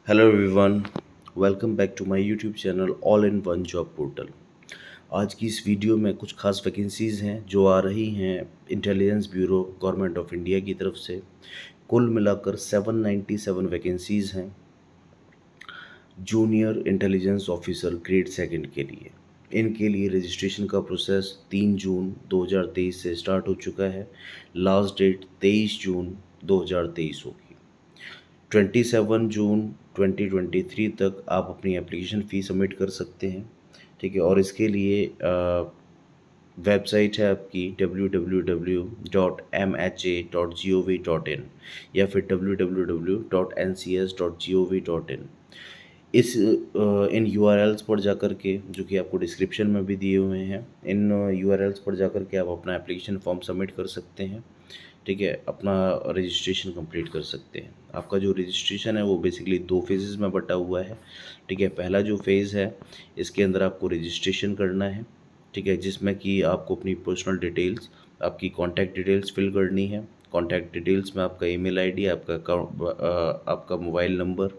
Hello everyone, welcome back to my YouTube channel all in one job portal. आज की इस video में कुछ खास वैकेंसीज़ हैं जो आ रही हैं intelligence bureau government of India की तरफ से। कुल मिलाकर 797 वैकेंसीज़ हैं junior intelligence officer grade second के लिए। इनके लिए रजिस्ट्रेशन का प्रोसेस 3 जून 2023 से स्टार्ट हो चुका है। लास्ट डेट 23 जून 2023 होगी। 27 जून 2023 तक आप अपनी एप्लीकेशन फ़ी सबमिट कर सकते हैं। ठीक है, और इसके लिए वेबसाइट है आपकी www.mha.gov.in या फिर www.ncs.gov.in। इन यूआरएल्स पर जाकर के, जो कि आपको डिस्क्रिप्शन में भी दिए हुए हैं, इन यूआरएल्स पर जाकर के आप अपना एप्लीकेशन फॉर्म सबमिट कर सकते हैं। ठीक है, अपना रजिस्ट्रेशन कंप्लीट कर सकते हैं। आपका जो रजिस्ट्रेशन है वो बेसिकली 2 फेजेज़ में बटा हुआ है। ठीक है, पहला जो फेज़ है इसके अंदर आपको रजिस्ट्रेशन करना है। ठीक है, जिसमें कि आपको अपनी पर्सनल डिटेल्स, आपकी कॉन्टैक्ट डिटेल्स फिल करनी है। कॉन्टैक्ट डिटेल्स में आपका ईमेल आईडी, आपका आपका मोबाइल नंबर,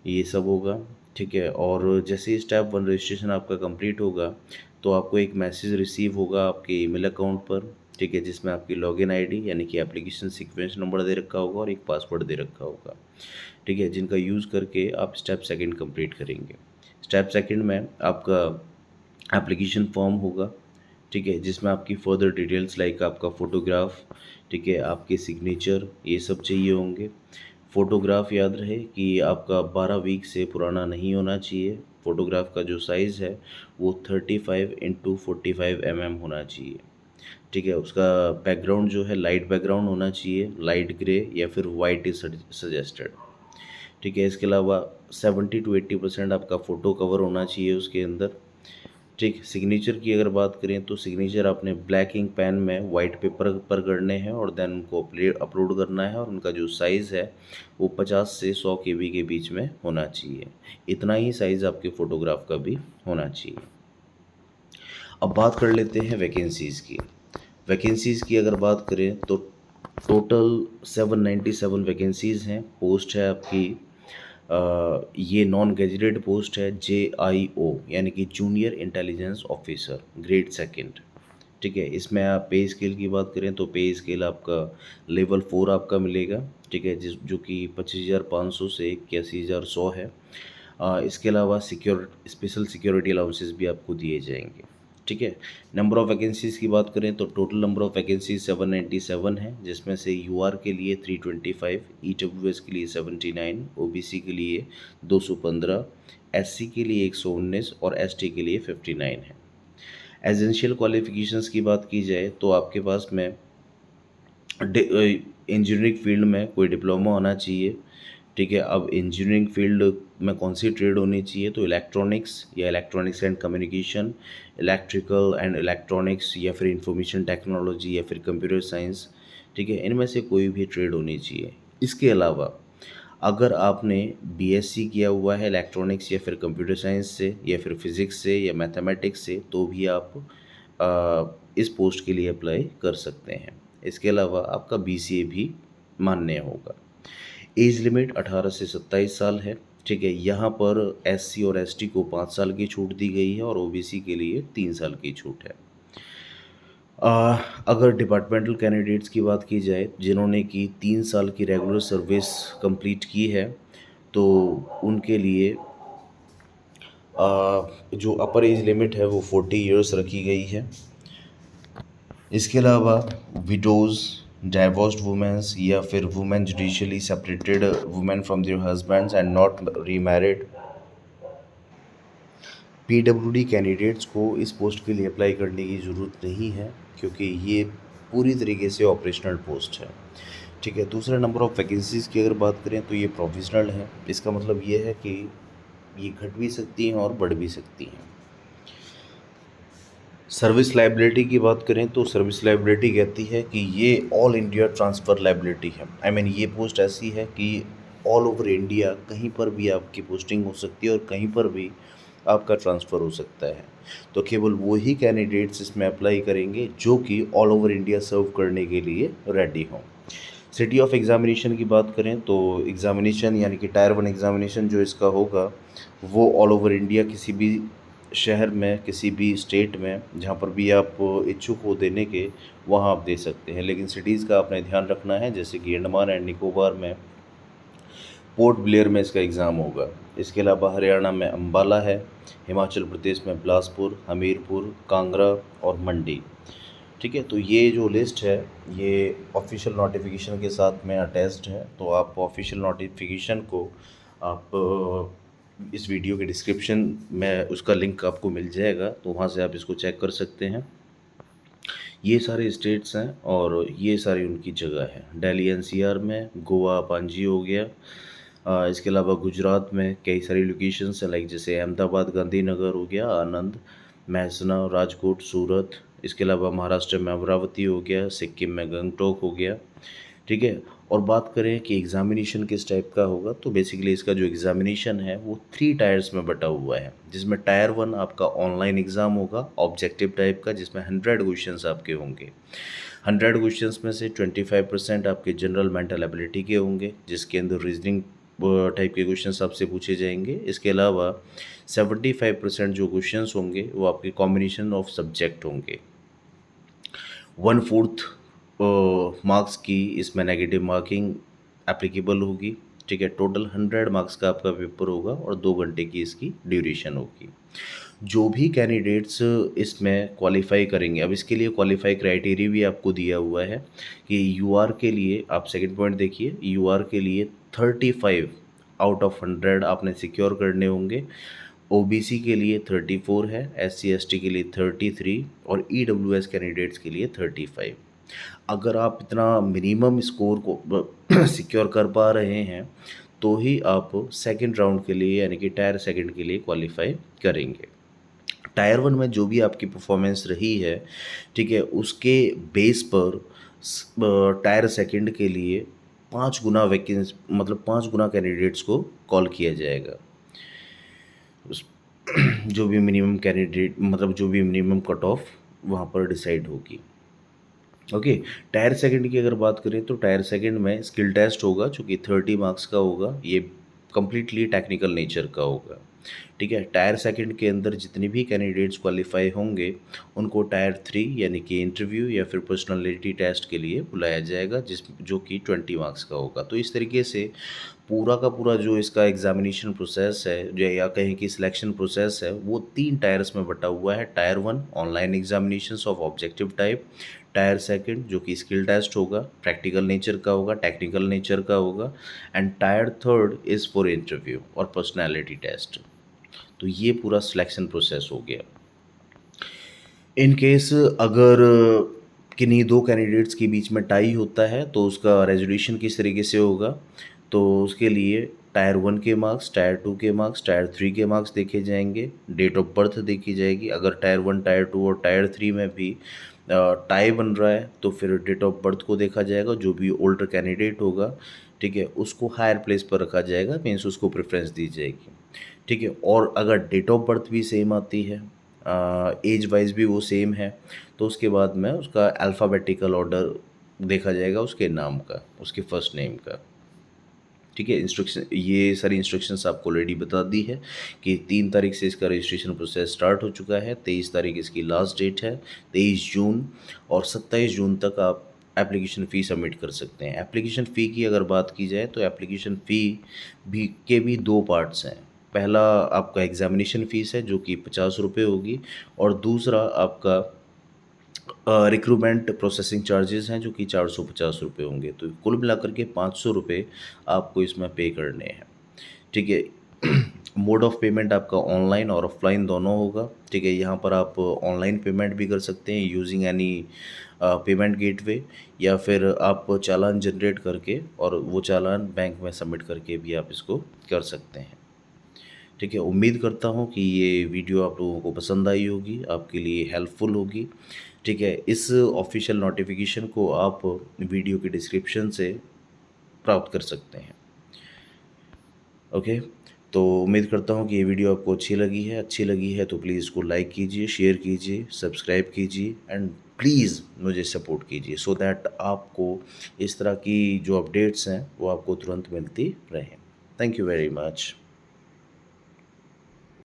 ये सब होगा। ठीक है, और जैसे ही स्टेप 1 रजिस्ट्रेशन आपका कंप्लीट होगा तो आपको एक मैसेज रिसीव होगा आपके ईमेल अकाउंट पर। ठीक है, जिसमें आपकी लॉगिन आईडी यानी कि एप्लीकेशन सीक्वेंस नंबर दे रखा होगा और एक पासवर्ड दे रखा होगा। ठीक है, जिनका यूज़ करके आप स्टेप सेकंड कंप्लीट करेंगे। स्टेप सेकंड में आपका एप्लीकेशन फॉर्म होगा। ठीक है, जिसमें आपकी फर्दर डिटेल्स लाइक आपका फ़ोटोग्राफ, ठीक है, आपके सिग्नेचर, ये सब चाहिए होंगे। फ़ोटोग्राफ याद रहे कि आपका 12 वीक से पुराना नहीं होना चाहिए। फ़ोटोग्राफ का जो साइज़ है वो 35x45 होना चाहिए। ठीक है, उसका बैकग्राउंड जो है लाइट बैकग्राउंड होना चाहिए, लाइट ग्रे या फिर वाइट इज सजेस्टेड। ठीक है, इसके अलावा 70 to 80% आपका फ़ोटो कवर होना चाहिए उसके अंदर। ठीक, सिग्नेचर की अगर बात करें तो सिग्नेचर आपने ब्लैक इंक पेन में वाइट पेपर पर करने हैं और देन उनको अपलोड करना है, और उनका जो साइज़ है वो 50 से 100 KB के बीच में होना चाहिए। इतना ही साइज़ आपके फ़ोटोग्राफ का भी होना चाहिए। अब बात कर लेते हैं वैकेंसीज़ की। वैकेंसीज़ की अगर बात करें तो टोटल 797 वैकेंसीज़ हैं। पोस्ट है आपकी ये नॉन ग्रेजुएट पोस्ट है JIO यानी कि junior intelligence officer grade second. ठीक है, इसमें आप पे स्केल की बात करें तो पे स्केल आपका लेवल 4 आपका मिलेगा। ठीक है, जो कि 25,500 से 81,100 है। इसके अलावा स्पेशल सिक्योरिटी अलाउंसेस भी आपको दिए जाएंगे। ठीक है, नंबर ऑफ़ वैकेंसीज़ की बात करें तो टोटल नंबर ऑफ़ वैकेंसीज 797 है, जिसमें से यूआर के लिए 325, ईडब्ल्यूएस के लिए 79, ओबीसी के लिए 215, एससी के लिए 119 और एसटी के लिए 59 है। एसेंशियल क्वालिफिकेशंस की बात की जाए तो आपके पास में इंजीनियरिंग फील्ड में कोई डिप्लोमा होना चाहिए। ठीक है, अब इंजीनियरिंग फील्ड में कौन सी ट्रेड होनी चाहिए तो इलेक्ट्रॉनिक्स या electronics and communication, electrical and electronics या फिर इंफॉर्मेशन टेक्नोलॉजी या फिर कंप्यूटर साइंस। ठीक है, इनमें से कोई भी ट्रेड होनी चाहिए। इसके अलावा अगर आपने बीएससी किया हुआ है इलेक्ट्रॉनिक्स या फिर कंप्यूटर साइंस से या फिर फिज़िक्स से या मैथमेटिक्स से तो भी आप इस पोस्ट के लिए अप्लाई कर सकते हैं। इसके अलावा आपका बीसीए भी मान्य होगा। एज लिमिट 18 से 27 साल है। ठीक है, यहाँ पर एससी और एसटी को 5 साल की छूट दी गई है और ओबीसी के लिए 3 साल की छूट है। अगर डिपार्टमेंटल कैंडिडेट्स की बात की जाए जिन्होंने की 3 साल की रेगुलर सर्विस कंप्लीट की है तो उनके लिए जो अपर एज लिमिट है वो 40 इयर्स रखी गई है। इसके अलावा विडोज़, डाइवोर्स्ड वुमेन्स या फिर women judicially separated women from their husbands and not remarried PWD candidates को इस पोस्ट के लिए अप्लाई करने की ज़रूरत नहीं है, क्योंकि ये पूरी तरीके से ऑपरेशनल पोस्ट है। ठीक है, दूसरा नंबर ऑफ़ वैकेंसीज़ की अगर बात करें तो ये प्रोविज़नल है। इसका मतलब ये है कि ये घट भी सकती हैं और बढ़ भी सकती हैं। सर्विस लाइबिलिटी की बात करें तो सर्विस लाइबिलिटी कहती है कि ये ऑल इंडिया ट्रांसफ़र लाइबिलिटी है। आई मीन ये पोस्ट ऐसी है कि ऑल ओवर इंडिया कहीं पर भी आपकी पोस्टिंग हो सकती है और कहीं पर भी आपका ट्रांसफ़र हो सकता है। तो केवल वही कैंडिडेट्स इसमें अप्लाई करेंगे जो कि ऑल ओवर इंडिया सर्व करने के लिए रेडी हों। सिटी ऑफ एग्ज़ामिनेशन की बात करें तो एग्ज़ामिनेशन यानी कि टायर 1 एग्ज़ामिनेशन जो इसका होगा वो ऑल ओवर इंडिया किसी भी शहर में, किसी भी स्टेट में जहाँ पर भी आप इच्छुक हो देने के, वहाँ आप दे सकते हैं। लेकिन सिटीज़ का आपने ध्यान रखना है, जैसे कि अंडमान एंड निकोबार में पोर्ट ब्लेयर में इसका एग्ज़ाम होगा। इसके अलावा हरियाणा में अम्बाला है, हिमाचल प्रदेश में बिलासपुर, हमीरपुर, कांगड़ा और मंडी। ठीक है, तो ये जो लिस्ट है ये ऑफिशियल नोटिफिकेशन के साथ में अटैच्ड है, तो आप ऑफिशियल नोटिफिकेशन को आप इस वीडियो के डिस्क्रिप्शन में उसका लिंक आपको मिल जाएगा, तो वहाँ से आप इसको चेक कर सकते हैं। ये सारे स्टेट्स हैं और ये सारी उनकी जगह है। दिल्ली एनसीआर में, गोवा पांजी हो गया, इसके अलावा गुजरात में कई सारी लोकेशंस हैं, लाइक जैसे अहमदाबाद गांधीनगर हो गया, आनंद, महसना, राजकोट, सूरत। इसके अलावा महाराष्ट्र में अमरावती हो गया, सिक्किम में गंगटोक हो गया। ठीक है, और बात करें कि एग्ज़ामिनेशन किस टाइप का होगा, तो बेसिकली इसका जो एग्ज़ामिनेशन है वो 3 टायर्स में बटा हुआ है, जिसमें टायर 1 आपका ऑनलाइन एग्ज़ाम होगा ऑब्जेक्टिव टाइप का, जिसमें 100 क्वेश्चंस आपके होंगे। 100 क्वेश्चंस में से 25% आपके जनरल मेंटल एबिलिटी के होंगे, जिसके अंदर रीजनिंग टाइप के क्वेश्चंस आपसे पूछे जाएंगे। इसके अलावा 75% जो क्वेश्चंस होंगे वो आपके कॉम्बिनेशन ऑफ सब्जेक्ट होंगे। 1/4 मार्क्स की इसमें नेगेटिव मार्किंग एप्लीकेबल होगी। ठीक है, टोटल 100 मार्क्स का आपका पेपर होगा और 2 घंटे की इसकी ड्यूरेशन होगी। जो भी कैंडिडेट्स इसमें क्वालिफाई करेंगे, अब इसके लिए क्वालिफाई क्राइटेरिया भी आपको दिया हुआ है कि यूआर के लिए, आप सेकंड पॉइंट देखिए, यूआर के लिए 35 आउट ऑफ 100 आपने सिक्योर करने होंगे। ओबीसी के लिए 34 है, एससी एसटी के लिए 33 और ईडब्ल्यूएस कैंडिडेट्स के लिए 35। अगर आप इतना मिनिमम स्कोर को सिक्योर कर पा रहे हैं तो ही आप सेकंड राउंड के लिए यानी कि टायर सेकंड के लिए क्वालिफाई करेंगे। टायर 1 में जो भी आपकी परफॉर्मेंस रही है, ठीक है, उसके बेस पर टायर सेकंड के लिए 5 गुना वैकेंसी, मतलब 5 गुना कैंडिडेट्स को कॉल किया जाएगा। उस जो भी मिनिमम कैंडिडेट, मतलब जो भी मिनिमम कट ऑफ वहाँ पर डिसाइड होगी। ओके, टायर सेकंड की अगर बात करें तो टायर सेकंड में स्किल टेस्ट होगा जो कि 30 मार्क्स का होगा, ये कम्प्लीटली टेक्निकल नेचर का होगा। ठीक है, टायर सेकंड के अंदर जितने भी कैंडिडेट्स क्वालिफाई होंगे उनको टायर 3 यानी कि इंटरव्यू या फिर पर्सनालिटी टेस्ट के लिए बुलाया जाएगा, जो कि 20 मार्क्स का होगा। तो इस तरीके से पूरा का पूरा जो इसका एग्जामिनेशन प्रोसेस है, या कहें कि सिलेक्शन प्रोसेस है, वो 3 टायर्स में बटा हुआ है। Tyre 1 online examinations of objective type, tyre second जो कि स्किल टेस्ट होगा, प्रैक्टिकल नेचर का होगा, टेक्निकल नेचर का होगा, and tyre third is for interview और पर्सनैलिटी टेस्ट। तो ये पूरा सिलेक्शन प्रोसेस हो गया। इन केस अगर किन्हीं 2 कैंडिडेट्स के बीच में टाई होता है तो उसका रेजोल्यूशन किस तरीके से होगा, तो उसके लिए टायर 1 के मार्क्स, टायर 2 के मार्क्स, टायर 3 के मार्क्स देखे जाएंगे, डेट ऑफ बर्थ देखी जाएगी। अगर टायर 1, टायर 2 और टायर 3 में भी टाई बन रहा है तो फिर डेट ऑफ बर्थ को देखा जाएगा, जो भी ओल्डर कैंडिडेट होगा, ठीक है, उसको हायर प्लेस पर रखा जाएगा, मीन्स उसको प्रेफरेंस दी जाएगी। ठीक है, और अगर डेट ऑफ बर्थ भी सेम आती है, एज वाइज भी वो सेम है, तो उसके बाद में उसका अल्फ़ाबेटिकल ऑर्डर देखा जाएगा उसके नाम का, उसके फर्स्ट नेम का। ठीक है, इंस्ट्रक्शन, ये सारी इंस्ट्रक्शंस आपको ऑलरेडी बता दी है कि 3 तारीख से इसका रजिस्ट्रेशन प्रोसेस स्टार्ट हो चुका है, 23 तारीख इसकी लास्ट डेट है, 23 जून, और 27 जून तक आप एप्लीकेशन फ़ी सबमिट कर सकते हैं। एप्लीकेशन फ़ी की अगर बात की जाए तो एप्लीकेशन फ़ी भी 2 पार्ट्स हैं। पहला आपका एग्ज़ामिनेशन फ़ीस है जो कि 50 रुपये होगी, और दूसरा आपका रिक्रूटमेंट प्रोसेसिंग चार्जेस हैं जो कि 450 रुपये होंगे। तो कुल मिलाकर के 500 रुपये आपको इसमें पे करने हैं। ठीक है, मोड ऑफ़ पेमेंट आपका ऑनलाइन और ऑफलाइन दोनों होगा। ठीक है, यहाँ पर आप ऑनलाइन पेमेंट भी कर सकते हैं यूजिंग एनी पेमेंट गेटवे, या फिर आप चालान जनरेट करके और वो चालान बैंक में सबमिट करके भी आप इसको कर सकते हैं। ठीक है, उम्मीद करता हूँ कि ये वीडियो आप लोगों को पसंद आई होगी, आपके लिए हेल्पफुल होगी। ठीक है, इस ऑफिशियल नोटिफिकेशन को आप वीडियो के डिस्क्रिप्शन से प्राप्त कर सकते हैं। ओके, तो उम्मीद करता हूँ कि ये वीडियो आपको अच्छी लगी है तो प्लीज़ इसको लाइक कीजिए, शेयर कीजिए, सब्सक्राइब कीजिए, एंड प्लीज़ मुझे सपोर्ट कीजिए सो दैट आपको इस तरह की जो अपडेट्स हैं वो आपको तुरंत मिलती रहें। Thank you very much.